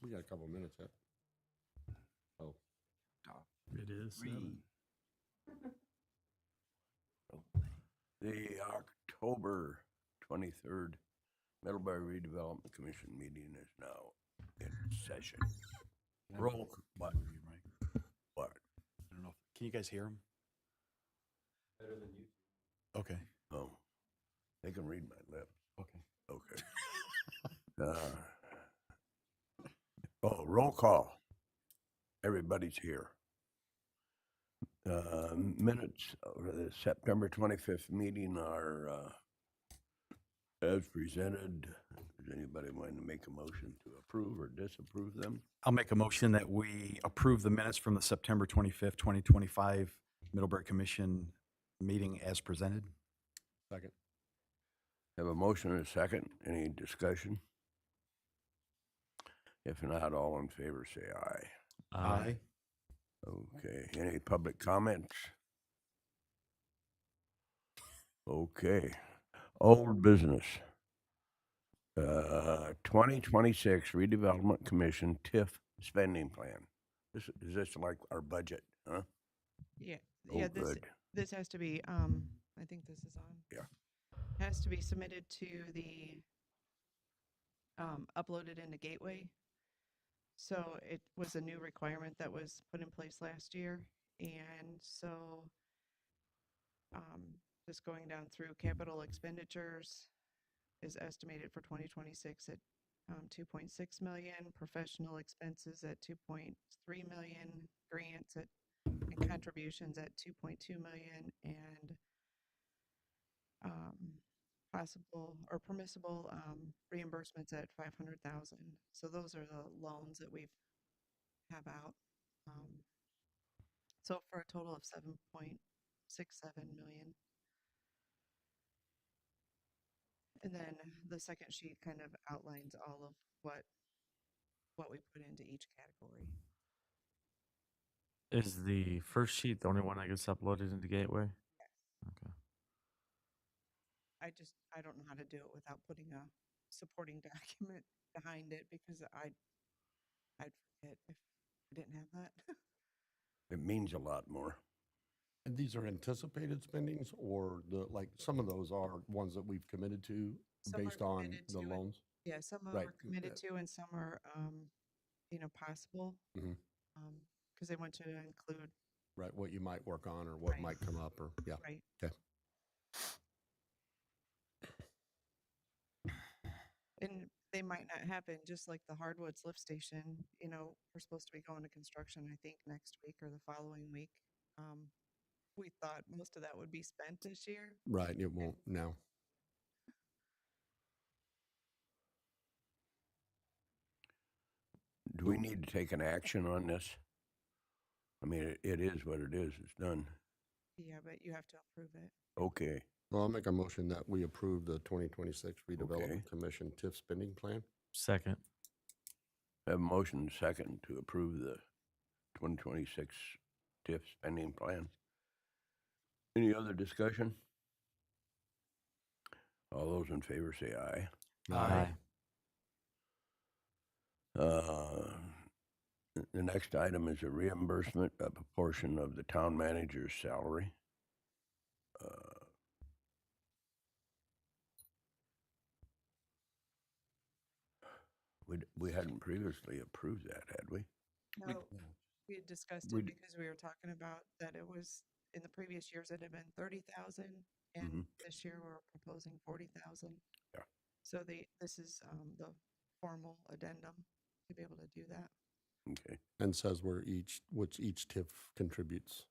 We got a couple minutes yet. Oh, It is. Three. The October 23rd Middlebury Redevelopment Commission meeting is now in session. Roll. What? What? I don't know. Can you guys hear him? Better than you. Okay. Oh, they can read my lips. Okay. Okay. Roll call. Everybody's here. Minutes of the September 25th meeting are as presented. Does anybody want to make a motion to approve or disapprove them? I'll make a motion that we approve the minutes from the September 25th, 2025 Middlebury Commission meeting as presented. second. Have a motion and a second. Any discussion? If not, all in favor say aye. Aye. Okay. Any public comments? Okay. Old business. 2026 Redevelopment Commission TIF spending plan. Is this like our budget, huh? Yeah, Oh, yeah, good. this has to be, I think this is on. Yeah. Has to be submitted to the, uploaded into Gateway. So it was a new requirement that was put in place last year. And so, just going down through capital expenditures is estimated for 2026 at 2.6 million, professional expenses at 2.3 million, grants at and contributions at 2.2 million, and possible or permissible reimbursements at 500,000. So those are the loans that we've have out. So for a total of 7.67 million. And then the second sheet kind of outlines all of what we put into each category. Is the first sheet the only one that gets uploaded into Gateway? Okay. I don't know how to do it without putting a supporting document behind it because I'd forget if I didn't have that. It means a lot more. And these are anticipated spendings or like some of those are ones that we've committed to Some are based on committed the to it. loans? Yeah, some are Right, committed to and some are, possible. Mhm. Because they want to include, Right, what you might work on or what Right. might come up or, yeah. right. Okay. And they might not happen, just like the Hardwoods lift station, we're supposed to be going to construction, I think, next week or the following week. We thought most of that would be spent this year. Right, it won't now. Do we need to take an action on this? I mean, it is what it is. It's done. Yeah, but you have to approve it. Okay. Well, I'll make a motion that we approve the 2026 Redevelopment Commission TIF spending plan. Second. Have a motion and second to approve the 2026 TIF spending plan. Any other discussion? All those in favor say aye. Aye. The next item is a reimbursement of a portion of the town manager's salary. We hadn't previously approved that, had we? No, we had discussed we it d- because we were talking about that it was, in the previous years, it had been 30,000, and Mhm. this year we're proposing 40,000. Yeah. So this is the formal addendum to be able to do that. Okay. And says which each TIF contributes.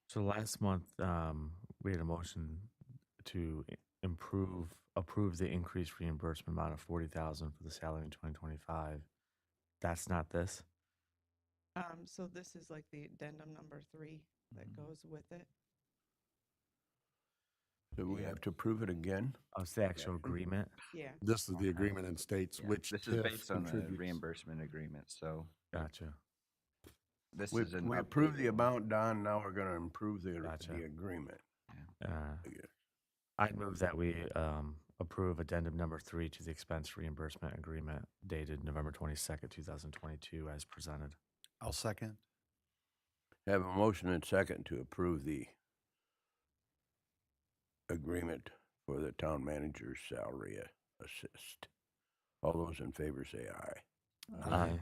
So last month, we had a motion to approve the increased reimbursement amount of 40,000 for the salary in 2025. That's not this. So this is like the addendum number 3 that goes with it. So we have to approve it again? Oh, it's the actual agreement. Yeah. This is the agreement and states Yeah, which this is TIF based on the contributes. reimbursement agreement, so Gotcha. this We is an approved the updated- amount, Don, now we're gonna improve the Gotcha. agreement. Uh, I guess. I'd move that we approve addendum number 3 to the expense reimbursement agreement dated November 22nd, 2022 as presented. I'll second. Have a motion and second to approve the agreement for the town manager's salary assist. All those in favor say aye. Aye.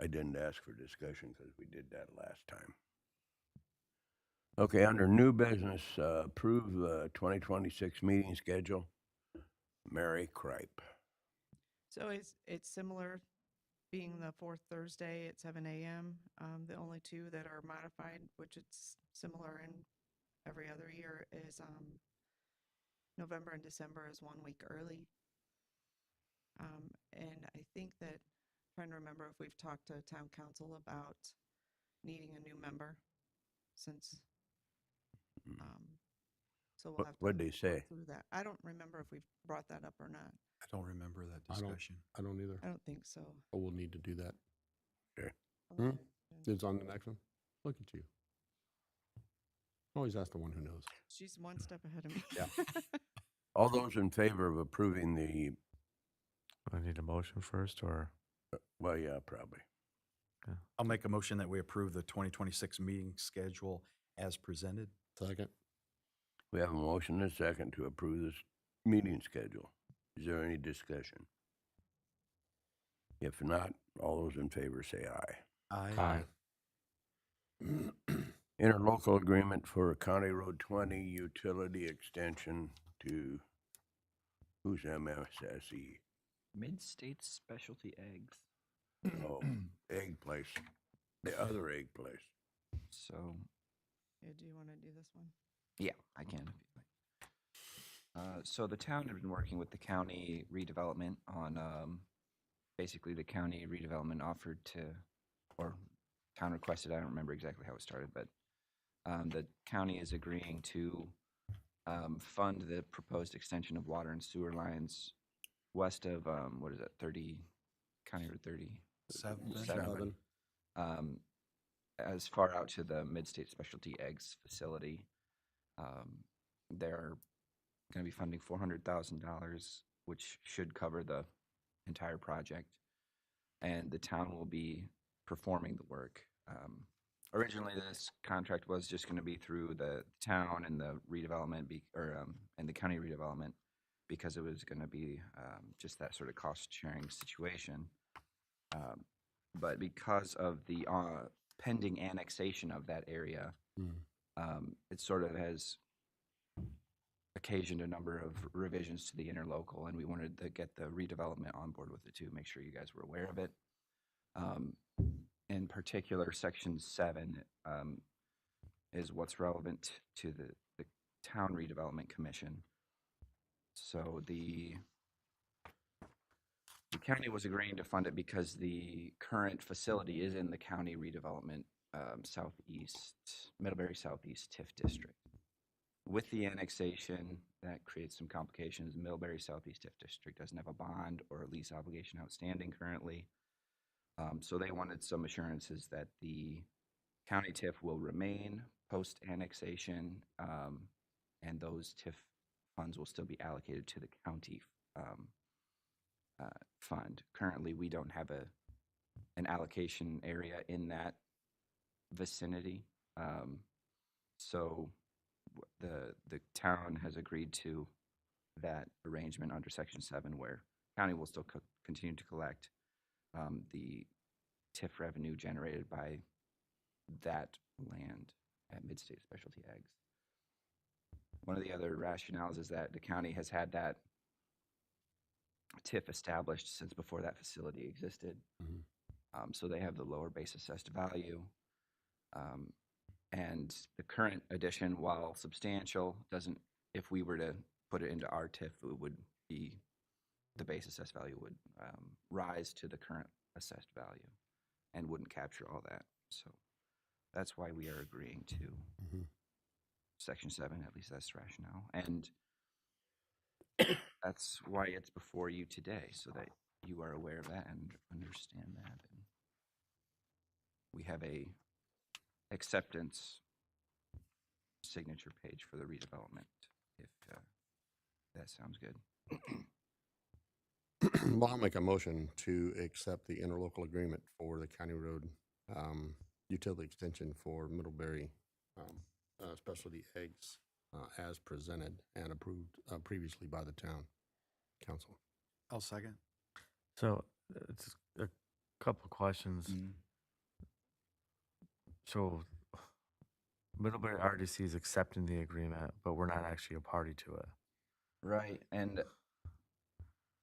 I didn't ask for discussion because we did that last time. Okay, under new business, approve the 2026 meeting schedule. Mary Kripe. So it's similar, being the fourth Thursday at 7 a.m. The only two that are modified, which it's similar in every other year, is November and December is 1 week early. And I think that, trying to remember if we've talked to town council about needing a new member since, so we'll have to. What'd they work say? Through that. I don't remember if we've brought that up or not. I don't remember that I don't- discussion. I don't either, I don't think so. but we'll need to do that. Okay. Hmm? It's on the next one. Look at you. Always ask the one who knows. She's one step ahead of me. Yeah. All those in favor of approving the, I need a motion first, or well, yeah, probably. I'll make a motion that we approve the 2026 meeting schedule as presented. Second. We have a motion and a second to approve this meeting schedule. Is there any discussion? If not, all those in favor say aye. Aye. Interlocal agreement for County Road 20 utility extension to, who's MSSE? Mid-State Specialty Eggs. Oh, egg place, the other egg place. So, Yeah, do you want to do this one? yeah, I can if you'd like. So the town had been working with the county redevelopment on, basically the county redevelopment offered to, or town requested, I don't remember exactly how it started, but the county is agreeing to fund the proposed extension of water and sewer lines west of, what is it, 30, County Road 30? Seven. As far out to the Mid-State Specialty Eggs facility. They're going to be funding $400,000, which should cover the entire project. And the town will be performing the work. Originally, this contract was just going to be through the town and the redevelopment, and the county redevelopment, because it was going to be just that sort of cost-sharing situation. But because of the pending annexation of that area, it sort of has occasioned a number of revisions to the interlocal, and we wanted to get the redevelopment on board with it too, make sure you guys were aware of it. In particular, Section 7 is what's relevant to the Town Redevelopment Commission. So the county was agreeing to fund it because the current facility is in the county redevelopment Middlebury Southeast TIF district. With the annexation, that creates some complications. Middlebury Southeast TIF district doesn't have a bond or a lease obligation outstanding currently. So they wanted some assurances that the county TIF will remain post-annexation, and those TIF funds will still be allocated to the county fund. Currently, we don't have an allocation area in that vicinity. So the town has agreed to that arrangement under Section 7, where county will still continue to collect the TIF revenue generated by that land at Mid-State Specialty Eggs. One of the other rationales is that the county has had that TIF established since before that facility existed. So they have the lower base assessed value. And the current addition, while substantial, doesn't, if we were to put it into our TIF, it would be, the base assessed value would rise to the current assessed value and wouldn't capture all that. So that's why we are agreeing to Section 7, at least that's the rationale. And that's why it's before you today, so that you are aware of that and understand that. And we have a acceptance signature page for the redevelopment if that sounds good. Well, I'll make a motion to accept the interlocal agreement for the county road utility extension for Middlebury specialty eggs as presented and approved previously by the town council. I'll second. So it's a couple questions. So Middlebury RDC is accepting the agreement, but we're not actually a party to it. Right, and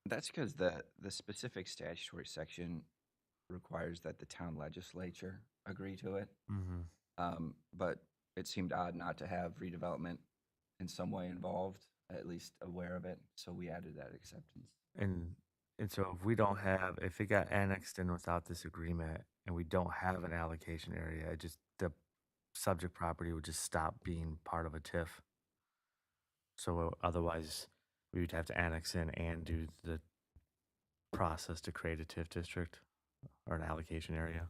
that's because the specific statutory section requires that the town legislature agree to it. Mm-hmm. But it seemed odd not to have redevelopment in some way involved, at least aware of it, so we added that acceptance. And so if it got annexed in without this agreement and we don't have an allocation area, the subject property would just stop being part of a TIF. So otherwise, we would have to annex in and do the process to create a TIF district or an allocation area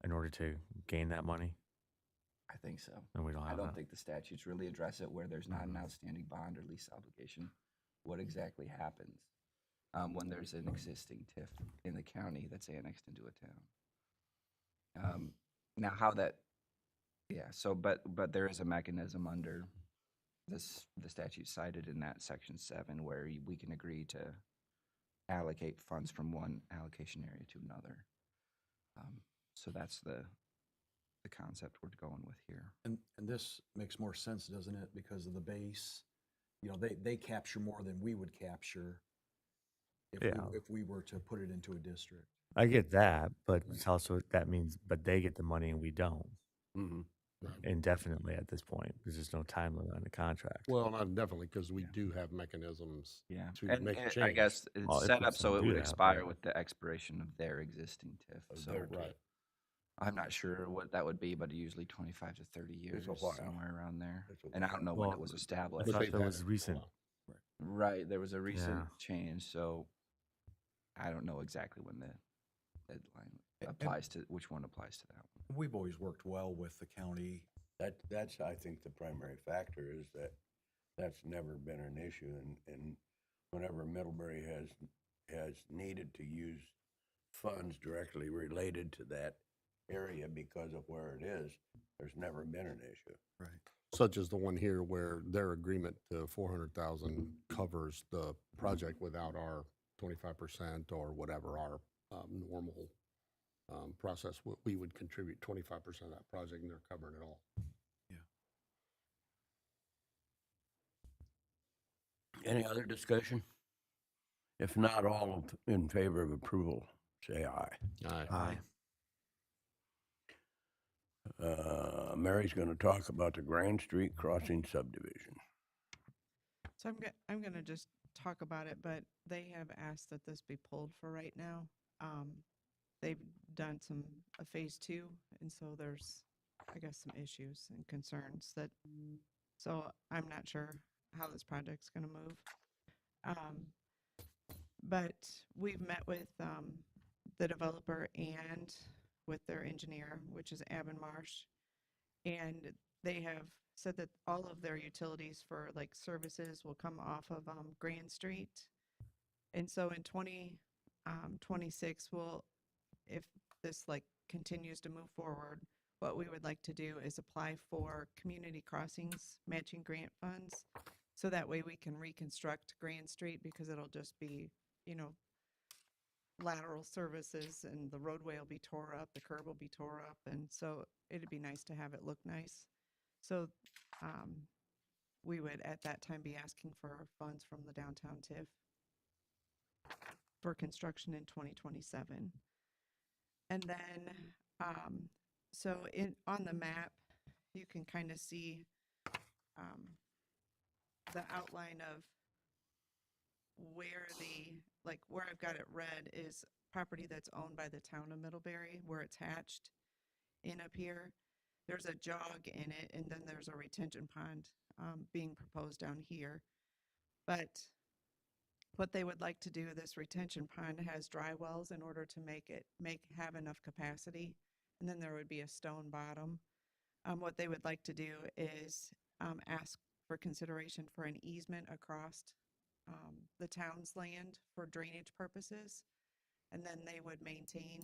in order to gain that money. I think so. And we don't I have don't that. think the statutes really address it where there's not an Mhm. outstanding bond or lease obligation. What exactly happens when there's an existing TIF in the county that's annexed into a town? Now, how that, yeah. So, but there is a mechanism under the statute cited in that section 7 where we can agree to allocate funds from one allocation area to another. So that's the concept we're going with here. And this makes more sense, doesn't it? Because of the base, they capture more than we would capture if we were to put it into a district. I get that, but it's also but they get the money and we don't Mm-hmm. indefinitely at this point because there's no time limit on the contract. Well, not definitely, because we do have mechanisms Yeah, to and make a I change. guess it's Well, if set we up so can it do would that, expire but- with the expiration of their existing TIF. Of So their Right. I'm not sure what that would be, but usually 25 to 30 years, a while. somewhere around there. It's a And I don't know when Well, it was I established. thought they've there had was it for a recent. while. Right, there was a recent Yeah. change, so I don't know exactly when the deadline And- applies to, which one applies to that one. We've always worked well with the county. That's, I think, the primary factor is that that's never been an issue. And whenever Middlebury has needed to use funds directly related to that area because of where it is, there's never been an issue. Right. Such as the one here where their agreement to 400,000 covers the project without our 25% or whatever our normal process. We would contribute 25% of that project and they're covering it all. Any other discussion? If not, all in favor of approval, say aye. Aye. Mary's going to talk about the Grand Street Crossing subdivision. So I'm gonna just talk about it, but they have asked that this be pulled for right now. They've done a phase 2, and so there's, I guess, some issues and concerns so I'm not sure how this project's gonna move. But we've met with the developer and with their engineer, which is Marsh, and they have said that all of their utilities for like services will come off of Grand Street. And so in 2026, if this like continues to move forward, what we would like to do is apply for community crossings matching grant funds. So that way we can reconstruct Grand Street because it'll just be, lateral services and the roadway will be tore up, the curb will be tore up. And so it'd be nice to have it look nice. So we would at that time be asking for funds from the downtown TIF for construction in 2027. And then, so on the map, you can kind of see the outline of where where I've got it red is property that's owned by the town of Middlebury, where it's hatched in up here. There's a jog in it, and then there's a retention pond being proposed down here. But what they would like to do, this retention pond has dry wells in order to have enough capacity, and then there would be a stone bottom. What they would like to do is ask for consideration for an easement across the town's land for drainage purposes. And then they would maintain,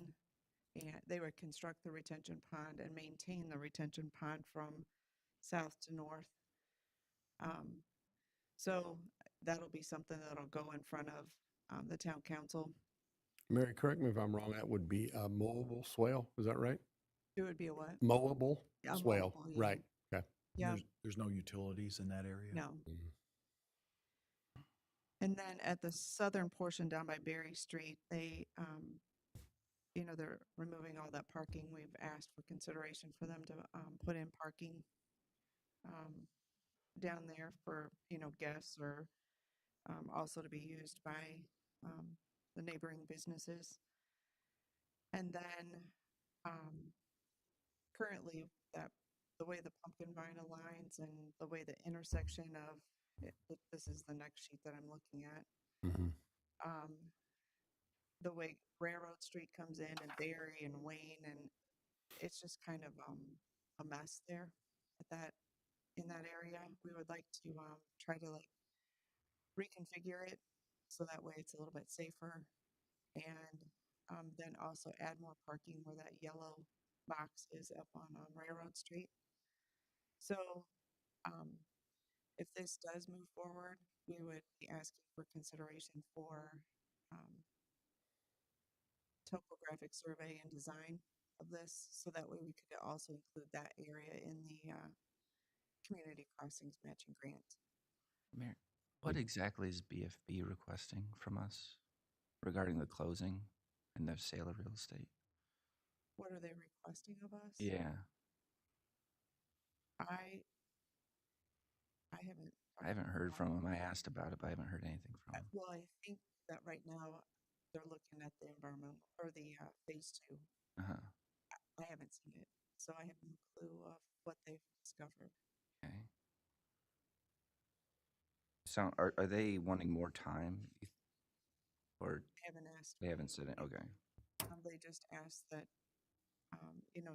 and they would construct the retention pond and maintain the retention pond from south to north. So that'll be something that'll go in front of the town council. Mary, correct me if I'm wrong, that would be a mowable swale, is that right? It would be a what? Mowable Yeah, a swale, mowable, yeah. right, okay. Yeah, There's no utilities in that area? no. Mhm. And then at the southern portion down by Berry Street, they, they're removing all that parking. We've asked for consideration for them to put in parking down there for, guests or also to be used by the neighboring businesses. And then currently the way the pumpkin vine aligns and the way the intersection of this is the next sheet that I'm looking at. Mhm. The way Railroad Street comes in and Berry and Wayne, and it's just kind of a mess there in that area. We would like to try to like reconfigure it so that way it's a little bit safer, and then also add more parking where that yellow box is up on Railroad Street. So if this does move forward, we would be asking for consideration for topographic survey and design of this, so that way we could also include that area in the community crossings matching grant. Mayor, what exactly is BFB requesting from us regarding the closing and the sale of real estate? What are they requesting of us? Yeah, I haven't I haven't heard from them. I asked about it, but I haven't heard anything from them. well, I think that right now they're looking at the environmental or the phase 2. Uh-huh. I haven't seen it, so I have no clue of what they've discovered. Okay. So are they wanting more time? Or I haven't asked. they haven't said it? Okay. They just asked that,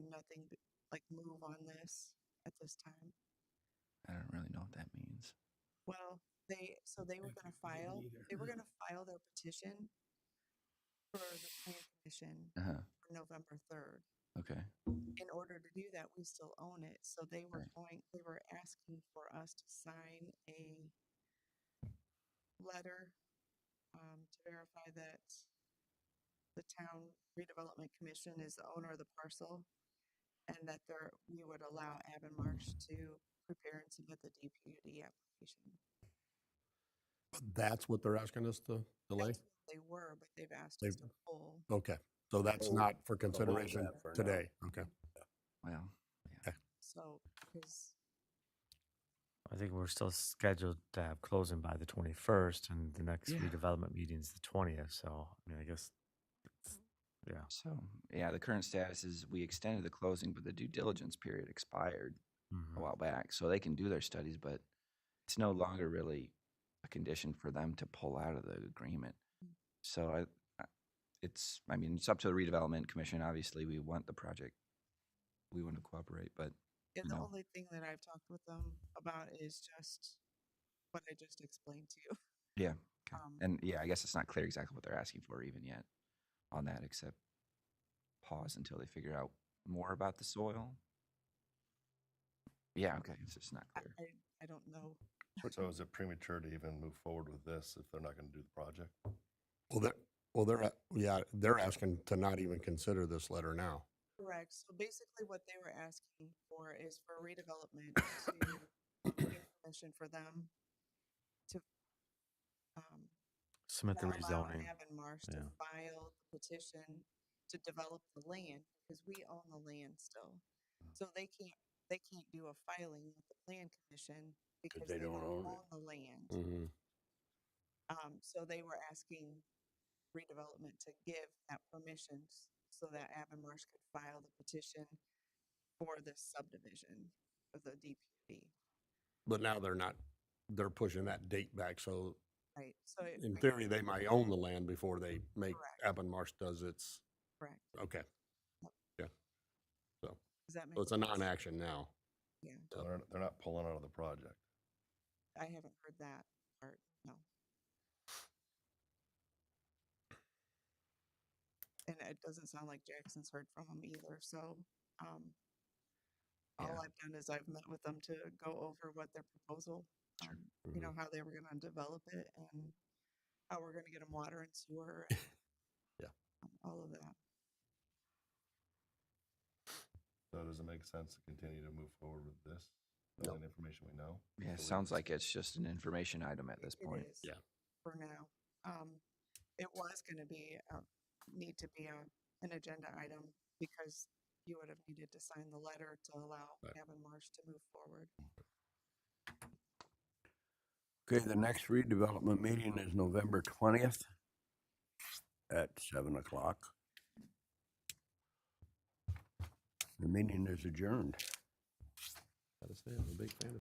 nothing like move on this at this time. I don't really know what that means. Well, they were going to file. They were going to file their petition for the plan commission Uh-huh. for November 3rd. Okay. In order to do that, we still own it. So they were Right. they were asking for us to sign a letter to verify that the town redevelopment commission is the owner of the parcel, and that we would allow Avonmarsh to prepare and submit the DPUD application. That's what they're asking us to delay? That's what they were, but they've asked us to pull. Okay, so that's Hold- not for hold consideration that for now. today, okay. Well, So, because I think we're still scheduled to have closing by the 21st, and the next Yeah. redevelopment meeting's the 20th. So, I mean, I guess, yeah. so yeah, the current status is we extended the closing, but the due diligence period expired Mhm. a while back. So they can do their studies, but it's no longer really a condition for them to pull out of the agreement. So it's up to the redevelopment commission. Obviously, we want the project. We want to cooperate, but the No. only thing that I've talked with them about is just what I just explained to you. yeah. Okay. Um, And yeah, I guess it's not clear exactly what they're asking for even yet on that, except pause until they figure out more about the soil. Yeah, okay. It's just not clear. I don't know. So is it premature to even move forward with this if they're not going to do the project? They're asking to not even consider this letter now. Correct. So basically what they were asking for is for redevelopment to give permission for them to Submit the allow rezoning. Avonmarsh Yeah. to file the petition to develop the land, because we own the land still. So they can't do a filing with the plan commission because they they don't don't own it. own the land. Mm-hmm. So they were asking redevelopment to give that permission so that Avonmarsh could file the petition for this subdivision of the DPD. But now they're pushing that date back, so Right. So in theory, they might own the land before they make Correct. Avonmarsh does its, correct. okay. Yeah, Does that make so it's a sense? non-action now. Yeah. So they're not pulling out of the project. I haven't heard that part, no. And it doesn't sound like Jackson's heard from them either, so, all Yeah. I've done is I've met with them to go over what their proposal, Sure. you know, how they were gonna develop it and how we're gonna get them water and sewer and Yeah. all of that. So does it make sense to continue to move forward with this? No. All the information we know? Yeah, So we- sounds like it's just an information item at this It point. is. Yeah. For now. It was gonna be, need to be an agenda item because you would have needed to sign the letter to allow Right. Gavin Marsh to move forward. Okay, the next redevelopment meeting is November 20th at 7 o'clock. The meeting is adjourned. Gotta say, I'm a big fan of